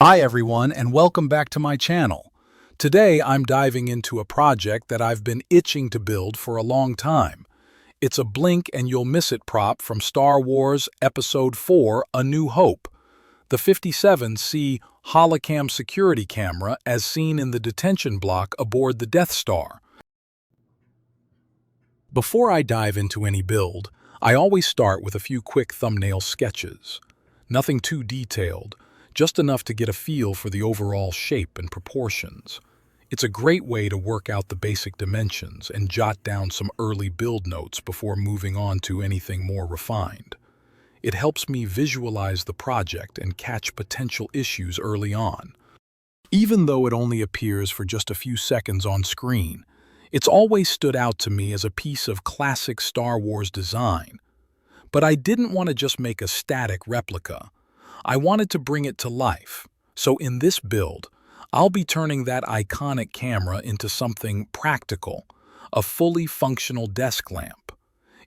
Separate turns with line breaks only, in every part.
Hi everyone, and welcome back to my channel. Today I'm diving into a project that I've been itching to build for a long time. It's a blink and you'll miss it prop from Star Wars Episode 4: A New Hope. The 57C Holocam security camera as seen in the detention block aboard the Death Star. Before I dive into any build, I always start with a few quick thumbnail sketches. Nothing too detailed, just enough to get a feel for the overall shape and proportions. It's a great way to work out the basic dimensions and jot down some early build notes before moving on to anything more refined. It helps me visualize the project and catch potential issues early on. Even though it only appears for just a few seconds on screen, it's always stood out to me as a piece of classic Star Wars design. But I didn't want to just make a static replica. I wanted to bring it to life. So in this build, I'll be turning that iconic camera into something practical, a fully functional desk lamp.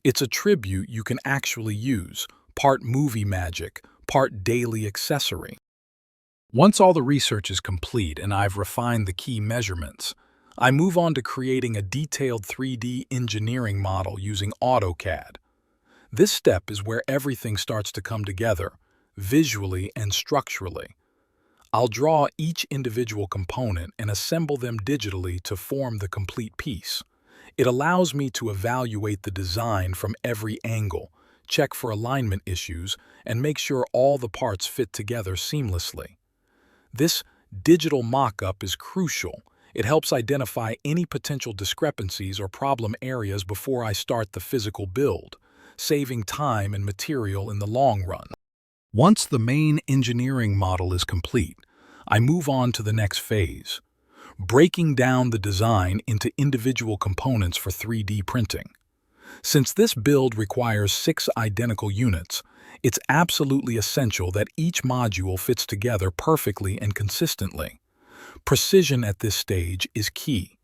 It's a tribute you can actually use, part movie magic, part daily accessory. Once all the research is complete and I've refined the key measurements, I move on to creating a detailed 3D engineering model using AutoCAD. This step is where everything starts to come together, visually and structurally. I'll draw each individual component and assemble them digitally to form the complete piece. It allows me to evaluate the design from every angle, check for alignment issues, and make sure all the parts fit together seamlessly. This digital mock-up is crucial. It helps identify any potential discrepancies or problem areas before I start the physical build, saving time and material in the long run. Once the main engineering model is complete, I move on to the next phase, breaking down the design into individual components for 3D printing. Since this build requires 6 identical units, it's absolutely essential that each module fits together perfectly and consistently. Precision at this stage is key.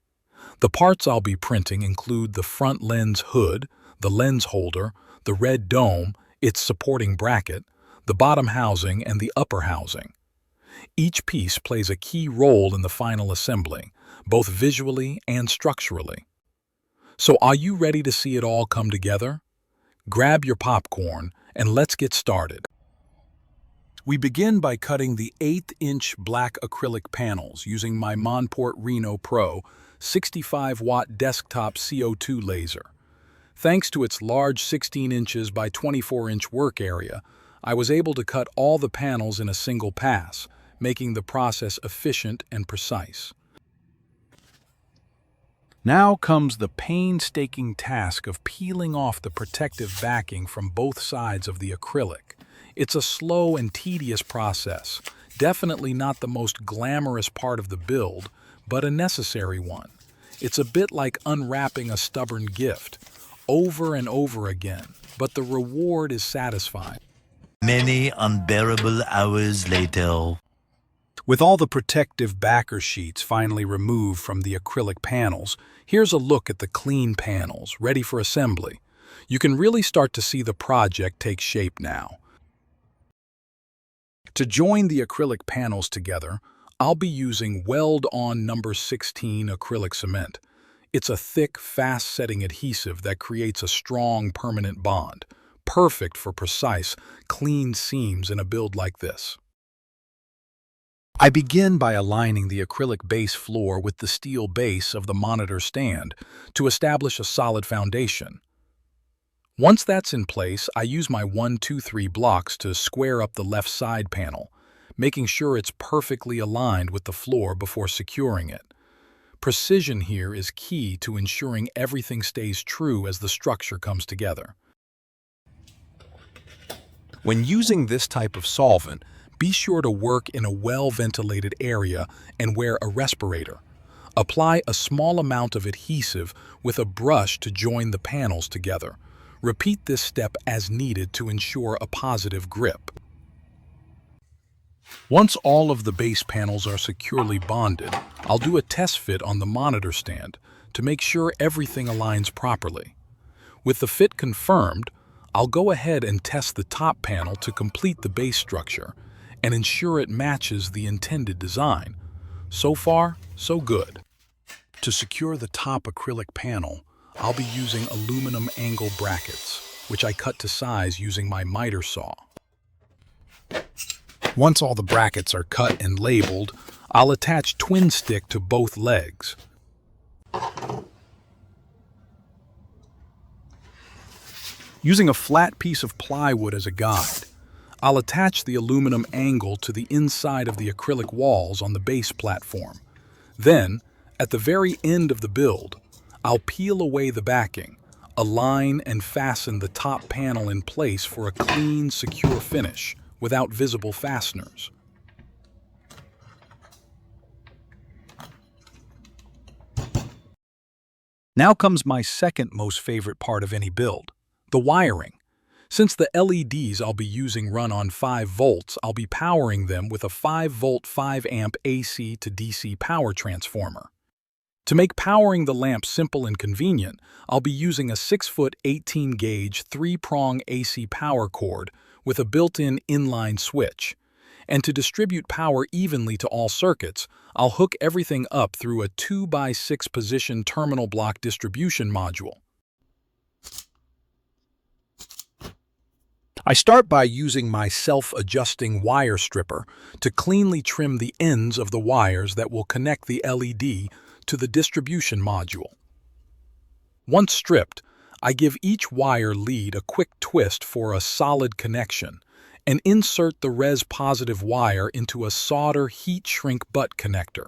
The parts I'll be printing include the front lens hood, the lens holder, the red dome, its supporting bracket, the bottom housing, and the upper housing. Each piece plays a key role in the final assembly, both visually and structurally. So are you ready to see it all come together? Grab your popcorn and let's get started. We begin by cutting the 1/8" black acrylic panels using my Monport Reno Pro 65-watt desktop CO2 laser. Thanks to its large 16 inches by 24-inch work area, I was able to cut all the panels in a single pass, making the process efficient and precise. Now comes the painstaking task of peeling off the protective backing from both sides of the acrylic. It's a slow and tedious process, definitely not the most glamorous part of the build, but a necessary one. It's a bit like unwrapping a stubborn gift, over and over again, but the reward is satisfying.
Many unbearable hours later.
With all the protective backer sheets finally removed from the acrylic panels, here's a look at the clean panels, ready for assembly. You can really start to see the project take shape now. To join the acrylic panels together, I'll be using Weld-On No. 16 acrylic cement. It's a thick, fast-setting adhesive that creates a strong, permanent bond, perfect for precise, clean seams in a build like this. I begin by aligning the acrylic base floor with the steel base of the monitor stand to establish a solid foundation. Once that's in place, I use my 1-2-3 blocks to square up the left side panel, making sure it's perfectly aligned with the floor before securing it. Precision here is key to ensuring everything stays true as the structure comes together. When using this type of solvent, be sure to work in a well-ventilated area and wear a respirator. Apply a small amount of adhesive with a brush to join the panels together. Repeat this step as needed to ensure a positive grip. Once all of the base panels are securely bonded, I'll do a test fit on the monitor stand to make sure everything aligns properly. With the fit confirmed, I'll go ahead and test the top panel to complete the base structure, and ensure it matches the intended design. So far, so good. To secure the top acrylic panel, I'll be using aluminum angle brackets, which I cut to size using my miter saw. Once all the brackets are cut and labeled, I'll attach twin stick to both legs. Using a flat piece of plywood as a guide, I'll attach the aluminum angle to the inside of the acrylic walls on the base platform. Then, at the very end of the build, I'll peel away the backing, align and fasten the top panel in place for a clean, secure finish without visible fasteners. Now comes my second most favorite part of any build, the wiring. Since the LEDs I'll be using run on 5 volts, I'll be powering them with a 5-volt 5-amp AC to DC power transformer. To make powering the lamp simple and convenient, I'll be using a 6-foot 18-gauge 3-prong AC power cord with a built-in inline switch. And to distribute power evenly to all circuits, I'll hook everything up through a 2x6 position terminal block distribution module. I start by using my self-adjusting wire stripper to cleanly trim the ends of the wires that will connect the LED to the distribution module. Once stripped, I give each wire lead a quick twist for a solid connection and insert the res-positive wire into a solder heat shrink butt connector.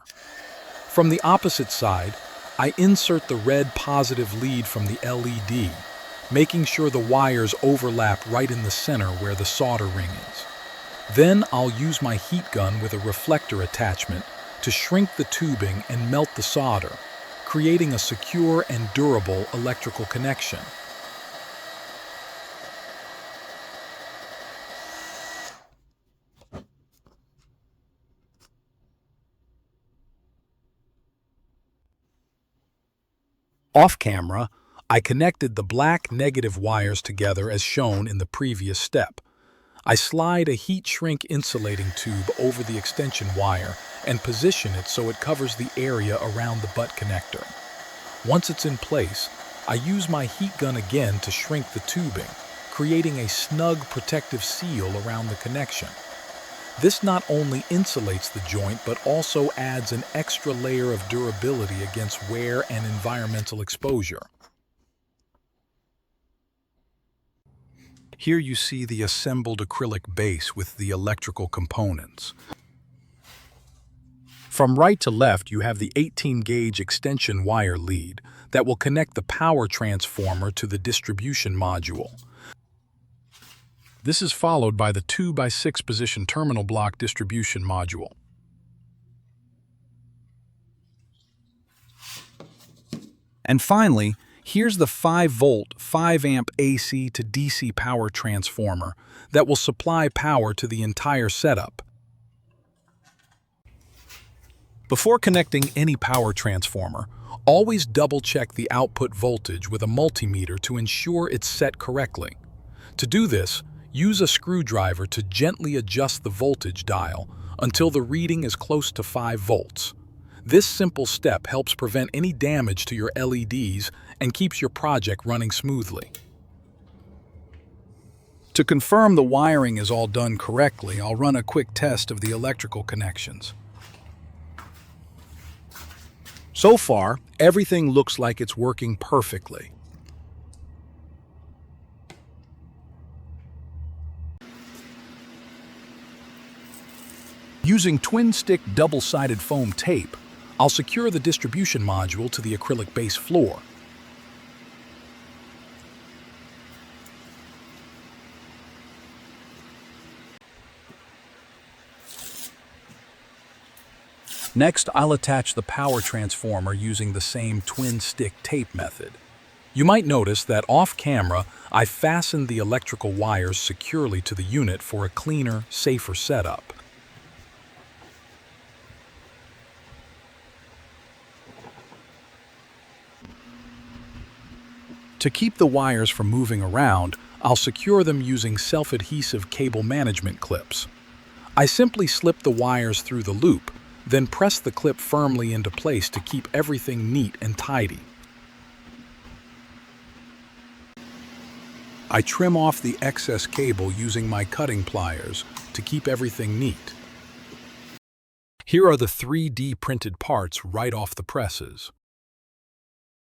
From the opposite side, I insert the red positive lead from the LED, making sure the wires overlap right in the center where the solder ring is. Then I'll use my heat gun with a reflector attachment to shrink the tubing and melt the solder, creating a secure and durable electrical connection. Off camera, I connected the black negative wires together as shown in the previous step. I slide a heat shrink insulating tube over the extension wire and position it so it covers the area around the butt connector. Once it's in place, I use my heat gun again to shrink the tubing, creating a snug protective seal around the connection. This not only insulates the joint but also adds an extra layer of durability against wear and environmental exposure. Here you see the assembled acrylic base with the electrical components. From right to left, you have the 18-gauge extension wire lead that will connect the power transformer to the distribution module. This is followed by the 2x6 position terminal block distribution module. And finally, here's the 5-volt 5-amp AC to DC power transformer that will supply power to the entire setup. Before connecting any power transformer, always double-check the output voltage with a multimeter to ensure it's set correctly. To do this, use a screwdriver to gently adjust the voltage dial until the reading is close to 5 volts. This simple step helps prevent any damage to your LEDs and keeps your project running smoothly. To confirm the wiring is all done correctly, I'll run a quick test of the electrical connections. So far, everything looks like it's working perfectly. Using twin-stick double-sided foam tape, I'll secure the distribution module to the acrylic base floor. Next, I'll attach the power transformer using the same twin-stick tape method. You might notice that off-camera, I fastened the electrical wires securely to the unit for a cleaner, safer setup. To keep the wires from moving around, I'll secure them using self-adhesive cable management clips. I simply slip the wires through the loop, then press the clip firmly into place to keep everything neat and tidy. I trim off the excess cable using my cutting pliers to keep everything neat. Here are the 3D printed parts right off the presses.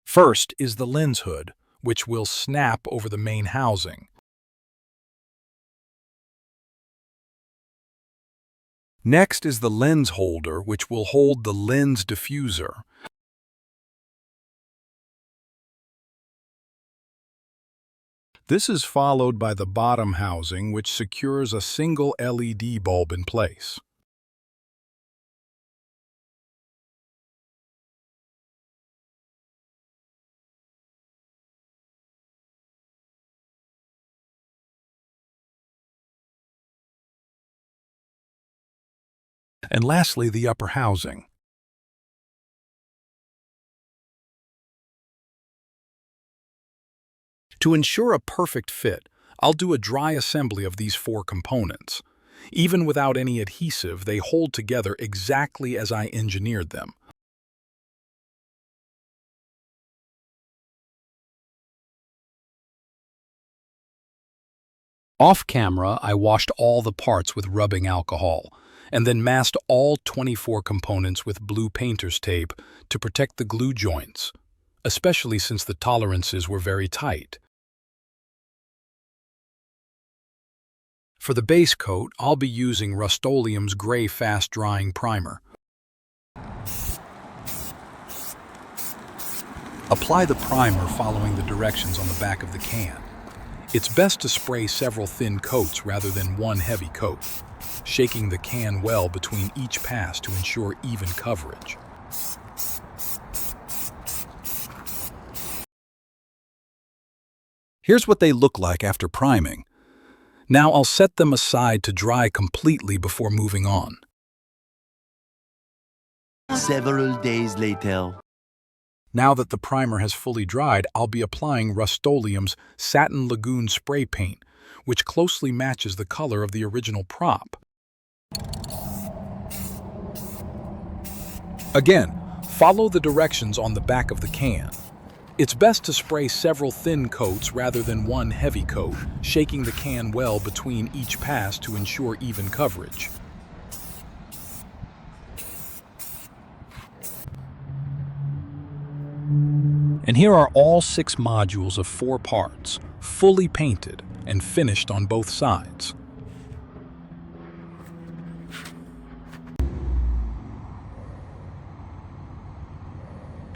First is the lens hood, which will snap over the main housing. Next is the lens holder, which will hold the lens diffuser. This is followed by the bottom housing, which secures a single LED bulb in place. And lastly, the upper housing. To ensure a perfect fit, I'll do a dry assembly of these 4 components. Even without any adhesive, they hold together exactly as I engineered them. Off camera, I washed all the parts with rubbing alcohol, and then masked all 24 components with blue painter's tape to protect the glue joints, especially since the tolerances were very tight. For the base coat, I'll be using Rust-Oleum's Gray Fast Drying Primer. Apply the primer following the directions on the back of the can. It's best to spray several thin coats rather than one heavy coat, shaking the can well between each pass to ensure even coverage. Here's what they look like after priming. Now I'll set them aside to dry completely before moving on.
Several days later.
Now that the primer has fully dried, I'll be applying Rust-Oleum's Satin Lagoon spray paint, which closely matches the color of the original prop. Again, follow the directions on the back of the can. It's best to spray several thin coats rather than one heavy coat, shaking the can well between each pass to ensure even coverage. And here are all 6 modules of 4 parts, fully painted and finished on both sides.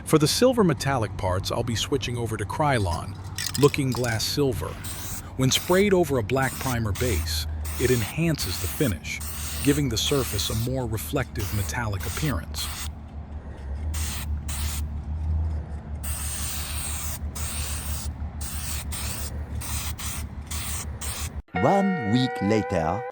For the silver metallic parts, I'll be switching over to Krylon, Looking Glass Silver. When sprayed over a black primer base, it enhances the finish, giving the surface a more reflective metallic appearance.
One week later.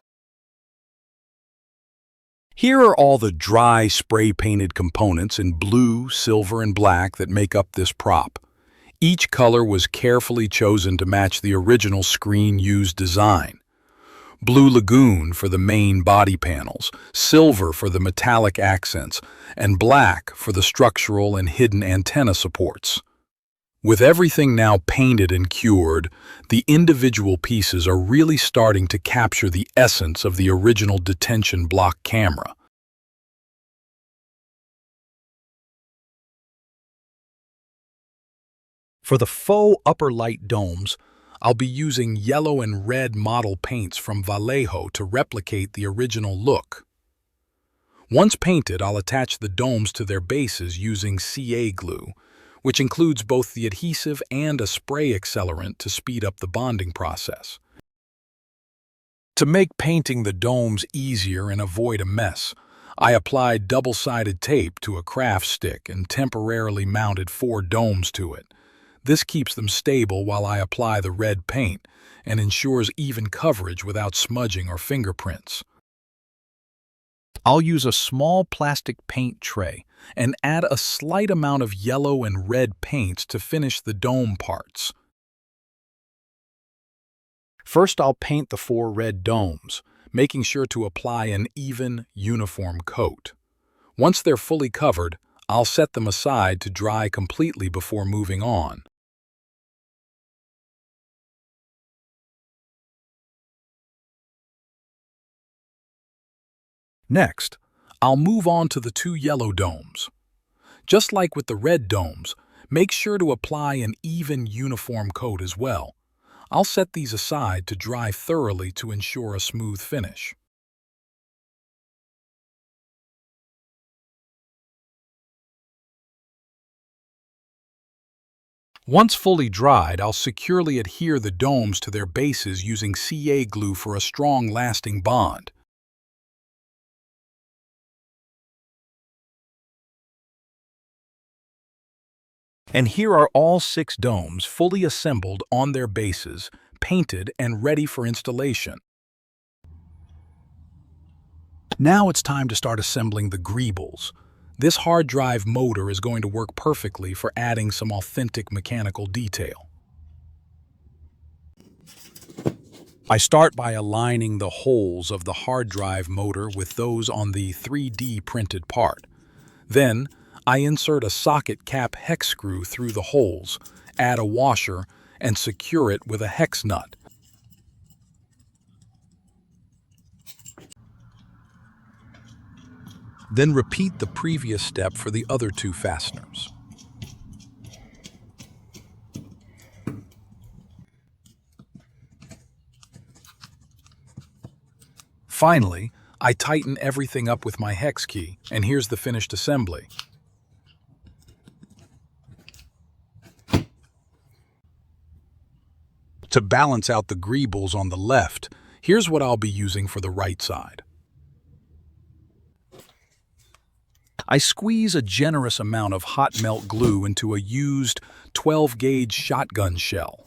Here are all the dry spray-painted components in blue, silver, and black that make up this prop. Each color was carefully chosen to match the original screen-used design. Blue Lagoon for the main body panels, silver for the metallic accents, and black for the structural and hidden antenna supports. With everything now painted and cured, the individual pieces are really starting to capture the essence of the original Detention block camera. For the faux upper light domes, I'll be using yellow and red model paints from Vallejo to replicate the original look. Once painted, I'll attach the domes to their bases using CA glue, which includes both the adhesive and a spray accelerant to speed up the bonding process. To make painting the domes easier and avoid a mess, I applied double-sided tape to a craft stick and temporarily mounted 4 domes to it. This keeps them stable while I apply the red paint and ensures even coverage without smudging or fingerprints. I'll use a small plastic paint tray and add a slight amount of yellow and red paints to finish the dome parts. First, I'll paint the 4 red domes, making sure to apply an even, uniform coat. Once they're fully covered, I'll set them aside to dry completely before moving on. Next, I'll move on to the two yellow domes. Just like with the red domes, make sure to apply an even, uniform coat as well. I'll set these aside to dry thoroughly to ensure a smooth finish. Once fully dried, I'll securely adhere the domes to their bases using CA glue for a strong, lasting bond. And here are all 6 domes fully assembled on their bases, painted and ready for installation. Now it's time to start assembling the greebles. This hard drive motor is going to work perfectly for adding some authentic mechanical detail. I start by aligning the holes of the hard drive motor with those on the 3D printed part. Then, I insert a socket cap hex screw through the holes, add a washer, and secure it with a hex nut. Then repeat the previous step for the other 2 fasteners. Finally, I tighten everything up with my hex key, and here's the finished assembly. To balance out the greebles on the left, here's what I'll be using for the right side. I squeeze a generous amount of hot melt glue into a used 12-gauge shotgun shell.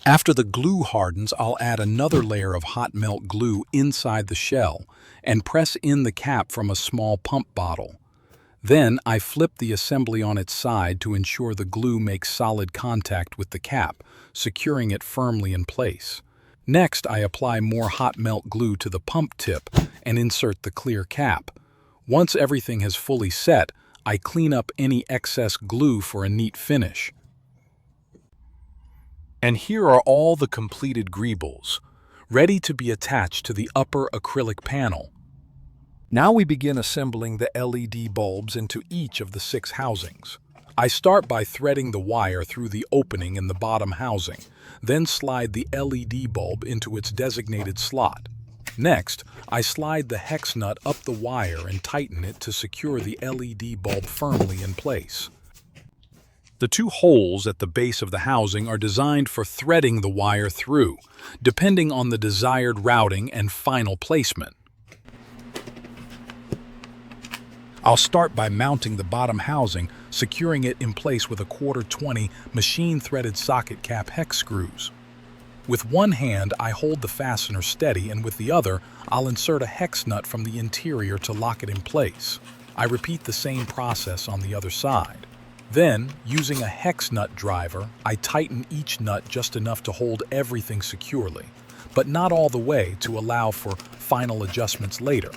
After the glue hardens, I'll add another layer of hot melt glue inside the shell and press in the cap from a small pump bottle. Then I flip the assembly on its side to ensure the glue makes solid contact with the cap, securing it firmly in place. Next, I apply more hot melt glue to the pump tip and insert the clear cap. Once everything has fully set, I clean up any excess glue for a neat finish. And here are all the completed greebles, ready to be attached to the upper acrylic panel. Now we begin assembling the LED bulbs into each of the 6 housings. I start by threading the wire through the opening in the bottom housing, then slide the LED bulb into its designated slot. Next, I slide the hex nut up the wire and tighten it to secure the LED bulb firmly in place. The 2 holes at the base of the housing are designed for threading the wire through, depending on the desired routing and final placement. I'll start by mounting the bottom housing, securing it in place with a 1/4-20 machine-threaded socket cap hex screws. With one hand, I hold the fastener steady, and with the other, I'll insert a hex nut from the interior to lock it in place. I repeat the same process on the other side. Then, using a hex nut driver, I tighten each nut just enough to hold everything securely, but not all the way to allow for final adjustments later.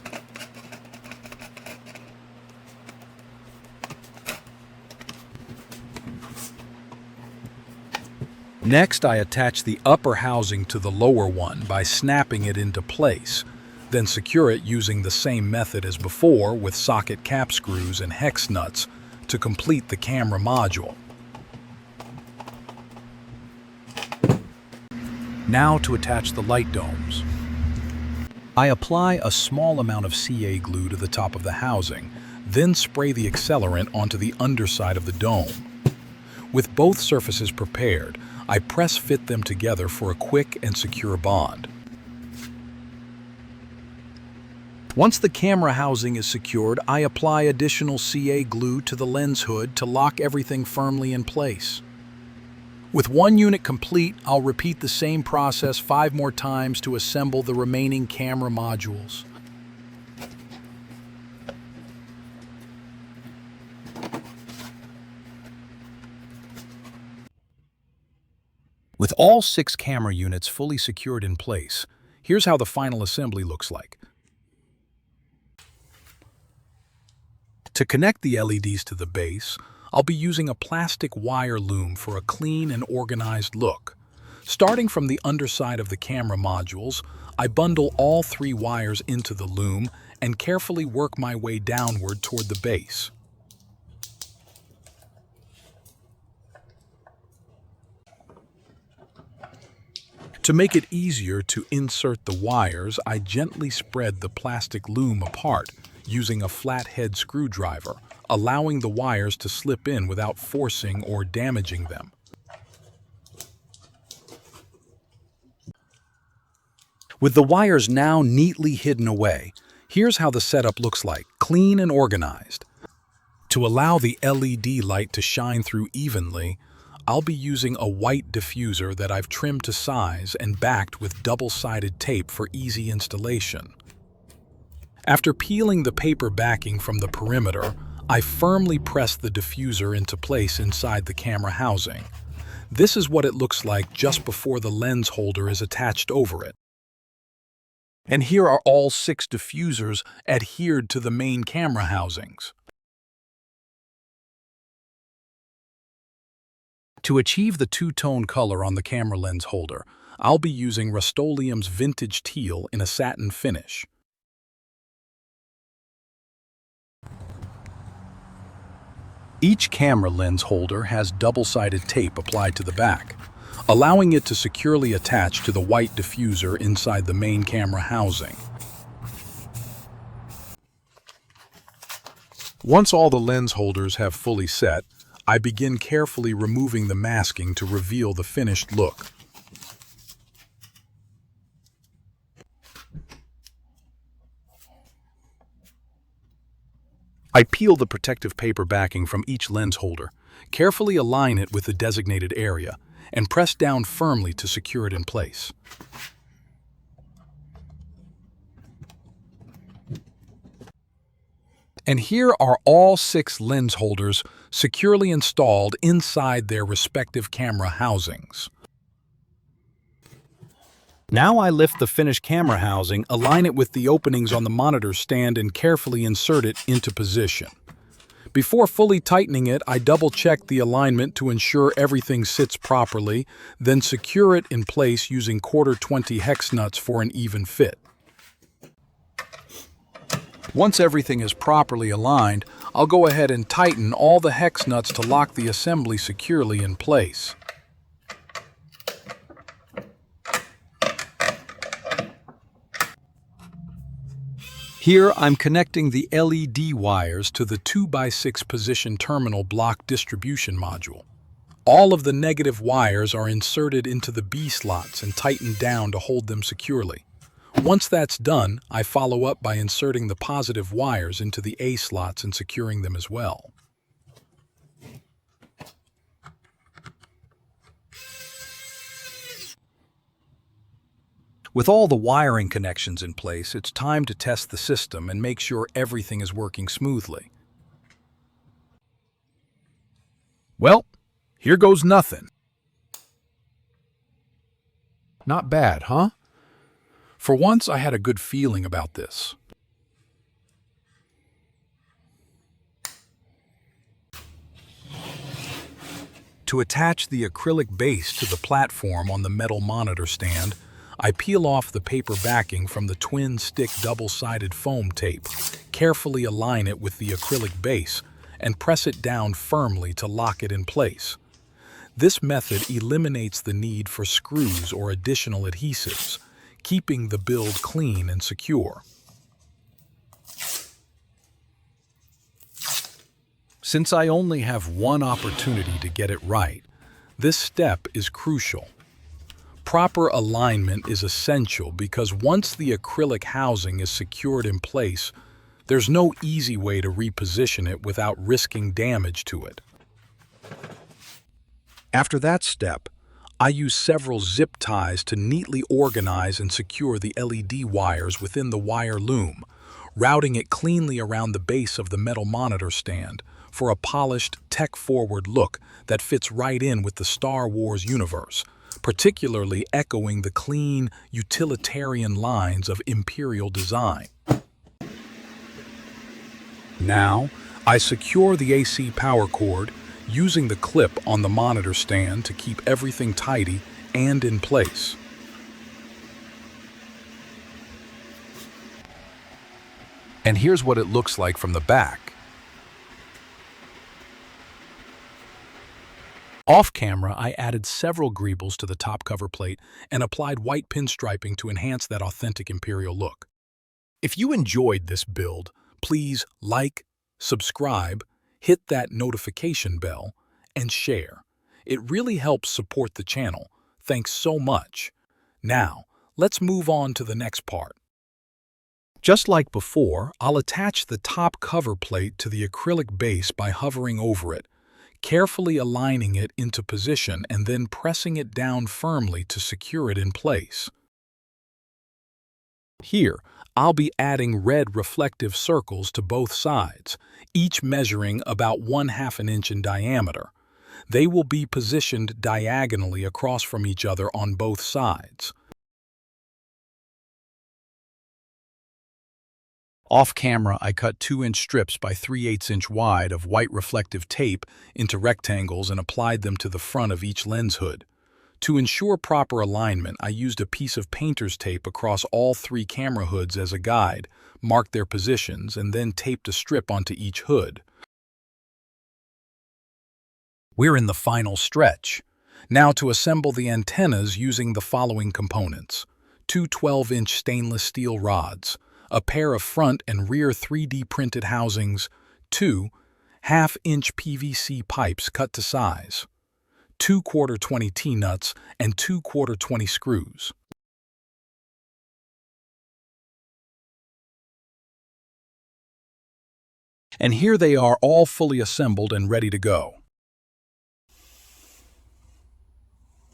Next, I attach the upper housing to the lower one by snapping it into place, then secure it using the same method as before with socket cap screws and hex nuts to complete the camera module. Now to attach the light domes. I apply a small amount of CA glue to the top of the housing, then spray the accelerant onto the underside of the dome. With both surfaces prepared, I press fit them together for a quick and secure bond. Once the camera housing is secured, I apply additional CA glue to the lens hood to lock everything firmly in place. With one unit complete, I'll repeat the same process 5 more times to assemble the remaining camera modules. With all 6 camera units fully secured in place, Here's how the final assembly looks like. To connect the LEDs to the base, I'll be using a plastic wire loom for a clean and organized look. Starting from the underside of the camera modules, I bundle all 3 wires into the loom and carefully work my way downward toward the base. To make it easier to insert the wires, I gently spread the plastic loom apart using a flathead screwdriver, allowing the wires to slip in without forcing or damaging them. With the wires now neatly hidden away, here's how the setup looks like, clean and organized. To allow the LED light to shine through evenly, I'll be using a white diffuser that I've trimmed to size and backed with double-sided tape for easy installation. After peeling the paper backing from the perimeter, I firmly press the diffuser into place inside the camera housing. This is what it looks like just before the lens holder is attached over it. And here are all 6 diffusers adhered to the main camera housings. To achieve the two-tone color on the camera lens holder, I'll be using Rust-Oleum's Vintage Teal in a satin finish. Each camera lens holder has double-sided tape applied to the back, allowing it to securely attach to the white diffuser inside the main camera housing. Once all the lens holders have fully set, I begin carefully removing the masking to reveal the finished look. I peel the protective paper backing from each lens holder, carefully align it with the designated area, and press down firmly to secure it in place. And here are all 6 lens holders securely installed inside their respective camera housings. Now I lift the finished camera housing, align it with the openings on the monitor stand, and carefully insert it into position. Before fully tightening it, I double-check the alignment to ensure everything sits properly, then secure it in place using 1/4-20 hex nuts for an even fit. Once everything is properly aligned, I'll go ahead and tighten all the hex nuts to lock the assembly securely in place. Here I'm connecting the LED wires to the 2x6 position terminal block distribution module. All of the negative wires are inserted into the B slots and tightened down to hold them securely. Once that's done, I follow up by inserting the positive wires into the A slots and securing them as well. With all the wiring connections in place, it's time to test the system and make sure everything is working smoothly. Well, here goes nothing. Not bad, huh? For once, I had a good feeling about this. To attach the acrylic base to the platform on the metal monitor stand, I peel off the paper backing from the twin-stick double-sided foam tape, carefully align it with the acrylic base, and press it down firmly to lock it in place. This method eliminates the need for screws or additional adhesives, keeping the build clean and secure. Since I only have one opportunity to get it right, this step is crucial. Proper alignment is essential because once the acrylic housing is secured in place, there's no easy way to reposition it without risking damage to it. After that step, I use several zip ties to neatly organize and secure the LED wires within the wire loom, routing it cleanly around the base of the metal monitor stand for a polished, tech-forward look that fits right in with the Star Wars universe, particularly echoing the clean, utilitarian lines of Imperial design. Now, I secure the AC power cord using the clip on the monitor stand to keep everything tidy and in place. And here's what it looks like from the back. Off camera, I added several greebles to the top cover plate and applied white pinstriping to enhance that authentic Imperial look. If you enjoyed this build, please like, subscribe, hit that notification bell, and share. It really helps support the channel. Thanks so much. Now, let's move on to the next part. Just like before, I'll attach the top cover plate to the acrylic base by hovering over it, carefully aligning it into position and then pressing it down firmly to secure it in place. Here, I'll be adding red reflective circles to both sides, each measuring about 1/2 inch in diameter. They will be positioned diagonally across from each other on both sides. Off camera, I cut 2-inch strips by 3/8 inch wide of white reflective tape into rectangles and applied them to the front of each lens hood. To ensure proper alignment, I used a piece of painter's tape across all 3 camera hoods as a guide, marked their positions, and then taped a strip onto each hood. We're in the final stretch. Now to assemble the antennas using the following components: 2 12-inch stainless steel rods, a pair of front and rear 3D printed housings, 2 1/2-inch PVC pipes cut to size, 2 1/4 T-nuts, and 2 1/4 screws. And here they are, all fully assembled and ready to go.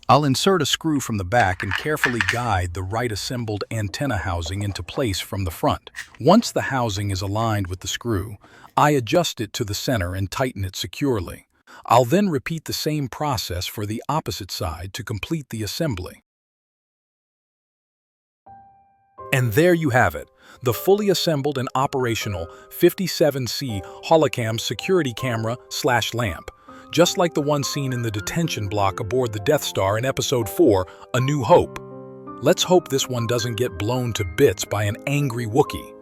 I'll insert a screw from the back and carefully guide the right assembled antenna housing into place from the front. Once the housing is aligned with the screw, I adjust it to the center and tighten it securely. I'll then repeat the same process for the opposite side to complete the assembly. And there you have it, the fully assembled and operational 57C Holocam security camera/lamp. Just like the one seen in the detention block aboard the Death Star in Episode 4, A New Hope. Let's hope this one doesn't get blown to bits by an angry Wookiee.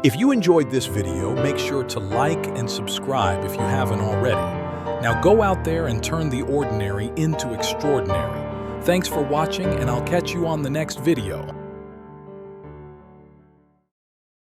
If you enjoyed this video, make sure to like and subscribe if you haven't already. Now go out there and turn the ordinary into extraordinary. Thanks for watching, and I'll catch you on the next video.